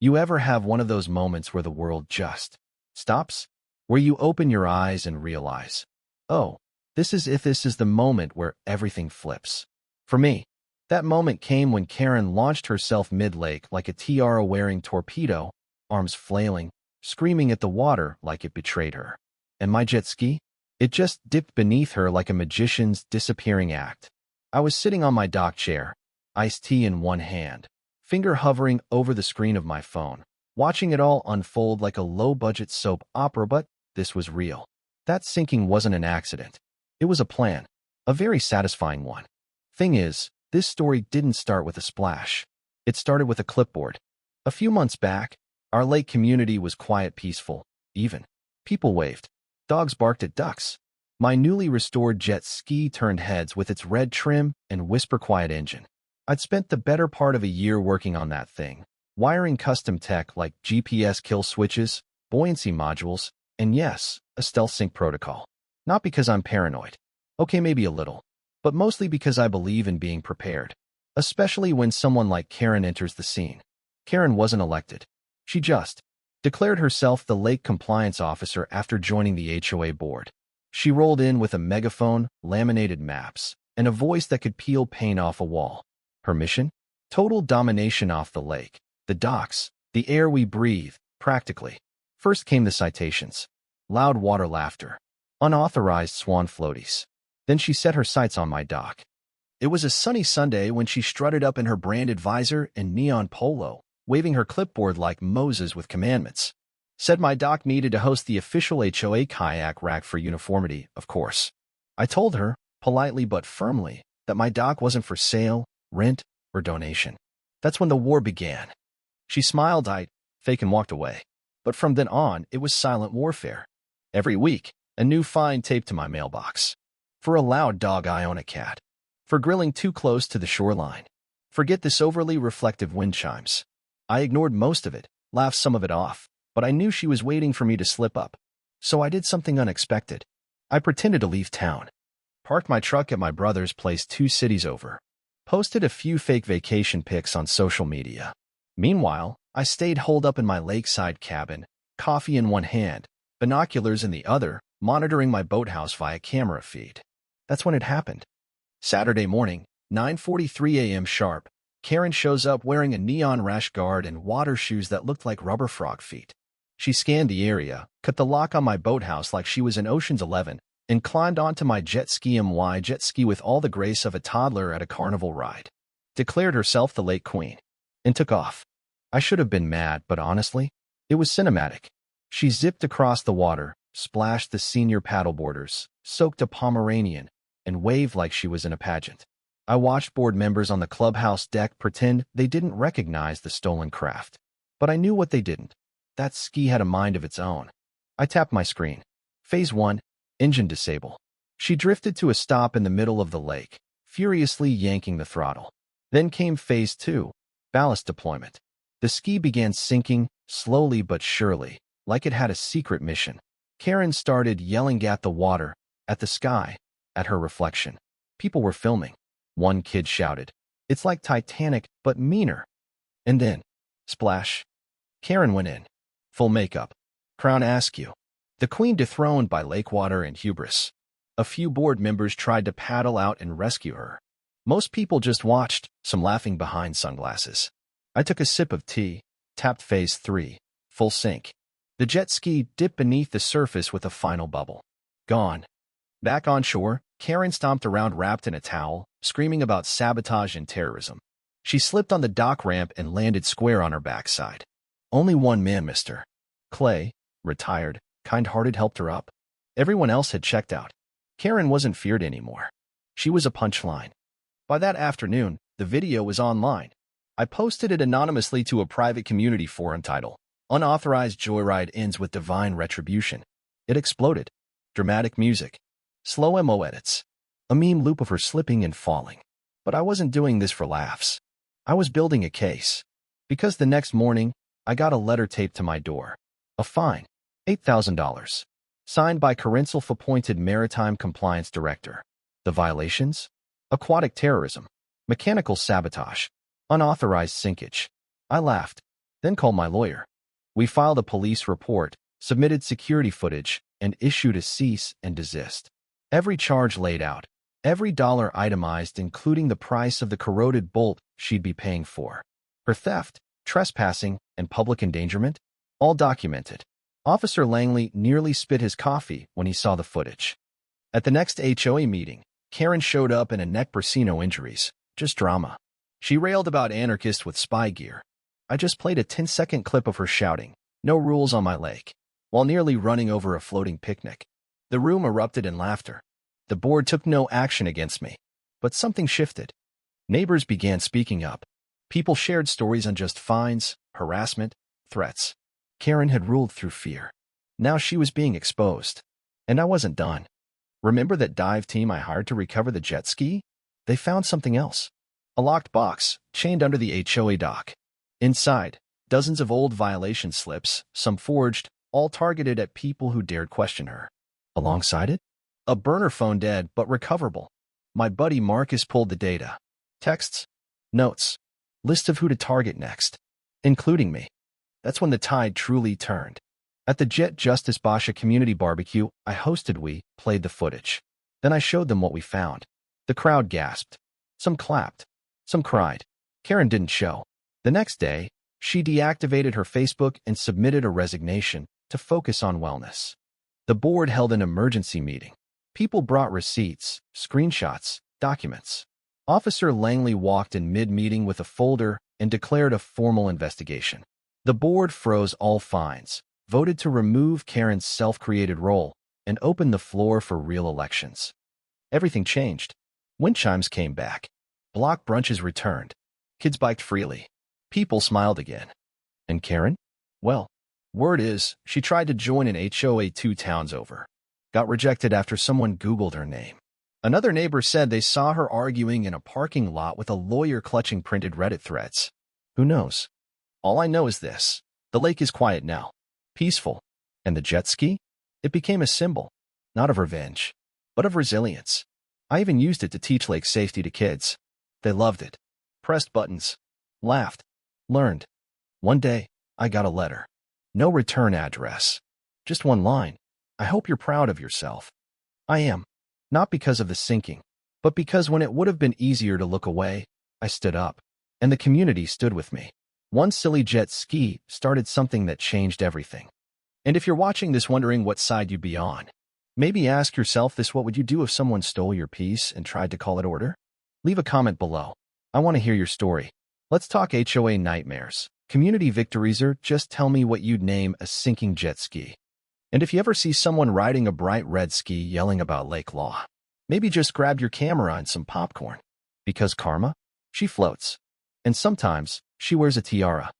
You ever have one of those moments where the world just stops? Where you open your eyes and realize, oh, this is the moment where everything flips. For me, that moment came when Karen launched herself mid-lake like a tiara-wearing torpedo, arms flailing, screaming at the water like it betrayed her. And my jet ski? It just dipped beneath her like a magician's disappearing act. I was sitting on my dock chair, iced tea in one hand, finger hovering over the screen of my phone, watching it all unfold like a low-budget soap opera, but this was real. That sinking wasn't an accident. It was a plan, a very satisfying one. Thing is, this story didn't start with a splash. It started with a clipboard. A few months back, our lake community was quiet, peaceful, even. People waved. Dogs barked at ducks. My newly restored jet ski turned heads with its red trim and whisper-quiet engine. I'd spent the better part of a year working on that thing, wiring custom tech like GPS kill switches, buoyancy modules, and yes, a stealth sync protocol. Not because I'm paranoid. Okay, maybe a little. But mostly because I believe in being prepared. Especially when someone like Karen enters the scene. Karen wasn't elected. She just declared herself the lake compliance officer after joining the HOA board. She rolled in with a megaphone, laminated maps, and a voice that could peel paint off a wall. Her mission? Total domination off the lake, the docks, the air we breathe, practically. First came the citations. Loud water laughter. Unauthorized swan floaties. Then she set her sights on my dock. It was a sunny Sunday when she strutted up in her branded visor and neon polo, waving her clipboard like Moses with commandments. Said my dock needed to host the official HOA kayak rack for uniformity, of course. I told her, politely but firmly, that my dock wasn't for sale, rent, or donation. That's when the war began. She smiled, fake and walked away. But from then on, it was silent warfare. Every week, a new fine taped to my mailbox. For a loud dog, I own a cat. For grilling too close to the shoreline. Forget this overly reflective wind chimes. I ignored most of it, laughed some of it off, but I knew she was waiting for me to slip up. So I did something unexpected. I pretended to leave town. Parked my truck at my brother's place 2 cities over. Posted a few fake vacation pics on social media. Meanwhile, I stayed holed up in my lakeside cabin, coffee in one hand, binoculars in the other, monitoring my boathouse via camera feed. That's when it happened. Saturday morning, 9:43 a.m. sharp, Karen shows up wearing a neon rash guard and water shoes that looked like rubber frog feet. She scanned the area, cut the lock on my boathouse like she was in Ocean's 11, and climbed onto my jet ski with all the grace of a toddler at a carnival ride. Declared herself the lake queen. And took off. I should have been mad, but honestly, it was cinematic. She zipped across the water, splashed the senior paddleboarders, soaked a Pomeranian, and waved like she was in a pageant. I watched board members on the clubhouse deck pretend they didn't recognize the stolen craft. But I knew what they didn't. That ski had a mind of its own. I tapped my screen. Phase 1, engine disable. She drifted to a stop in the middle of the lake, furiously yanking the throttle. Then came Phase 2, ballast deployment. The ski began sinking, slowly but surely, like it had a secret mission. Karen started yelling at the water, at the sky, at her reflection. People were filming. One kid shouted, "It's like Titanic, but meaner." And then, splash. Karen went in. Full makeup. Crown askew. The queen dethroned by lake water and hubris. A few board members tried to paddle out and rescue her. Most people just watched, some laughing behind sunglasses. I took a sip of tea, tapped Phase 3, full sink. The jet ski dipped beneath the surface with a final bubble. Gone. Back on shore, Karen stomped around wrapped in a towel, screaming about sabotage and terrorism. She slipped on the dock ramp and landed square on her backside. Only one man, Mr. Clay, retired, kind-hearted, helped her up. Everyone else had checked out. Karen wasn't feared anymore. She was a punchline. By that afternoon, the video was online. I posted it anonymously to a private community forum title, "Unauthorized Joyride Ends with Divine Retribution." It exploded. Dramatic music. Slow MO edits. A meme loop of her slipping and falling. But I wasn't doing this for laughs. I was building a case. Because the next morning, I got a letter taped to my door. A fine. $8,000. Signed by Karen's self-appointed Maritime Compliance Director. The violations? Aquatic terrorism. Mechanical sabotage. Unauthorized sinkage. I laughed. then called my lawyer. We filed a police report, submitted security footage, and issued a cease and desist. Every charge laid out, every dollar itemized, including the price of the corroded bolt she'd be paying for. Her theft, trespassing, and public endangerment, all documented. Officer Langley nearly spit his coffee when he saw the footage. At the next HOA meeting, Karen showed up in a neck brace, no injuries, just drama. She railed about anarchists with spy gear. I just played a 10-second clip of her shouting, "No rules on my lake," while nearly running over a floating picnic. The room erupted in laughter. The board took no action against me. But something shifted. Neighbors began speaking up. People shared stories on just fines, harassment, threats. Karen had ruled through fear. Now she was being exposed. And I wasn't done. Remember that dive team I hired to recover the jet ski? They found something else. A locked box, chained under the HOA dock. Inside, dozens of old violation slips, some forged, all targeted at people who dared question her. Alongside it, a burner phone, dead but recoverable. My buddy Marcus pulled the data. Texts, notes, list of who to target next, including me. That's when the tide truly turned. At the Jet Justice Basha community barbecue I hosted, we played the footage. Then I showed them what we found. The crowd gasped. Some clapped. Some cried. Karen didn't show. The next day, she deactivated her Facebook and submitted a resignation to focus on wellness. The board held an emergency meeting. People brought receipts, screenshots, documents. Officer Langley walked in mid-meeting with a folder and declared a formal investigation. The board froze all fines, voted to remove Karen's self-created role, and opened the floor for real elections. Everything changed. Wind chimes came back. Block brunches returned. Kids biked freely. People smiled again. And Karen? Well, word is, she tried to join an HOA 2 towns over. Got rejected after someone Googled her name. Another neighbor said they saw her arguing in a parking lot with a lawyer clutching printed Reddit threads. Who knows? All I know is this. The lake is quiet now. Peaceful. And the jet ski? It became a symbol, not of revenge, but of resilience. I even used it to teach lake safety to kids. They loved it. Pressed buttons. Laughed. Learned. One day, I got a letter. No return address. Just one line. I hope you're proud of yourself. I am. Not because of the sinking, but because when it would have been easier to look away, I stood up. And the community stood with me. One silly jet ski started something that changed everything. And if you're watching this wondering what side you'd be on, maybe ask yourself this: what would you do if someone stole your piece and tried to call it order? Leave a comment below. I want to hear your story. Let's talk HOA nightmares, community victories, or just tell me what you'd name a sinking jet ski. And if you ever see someone riding a bright red ski yelling about lake law, maybe just grab your camera and some popcorn. Because karma, she floats. And sometimes, she wears a tiara.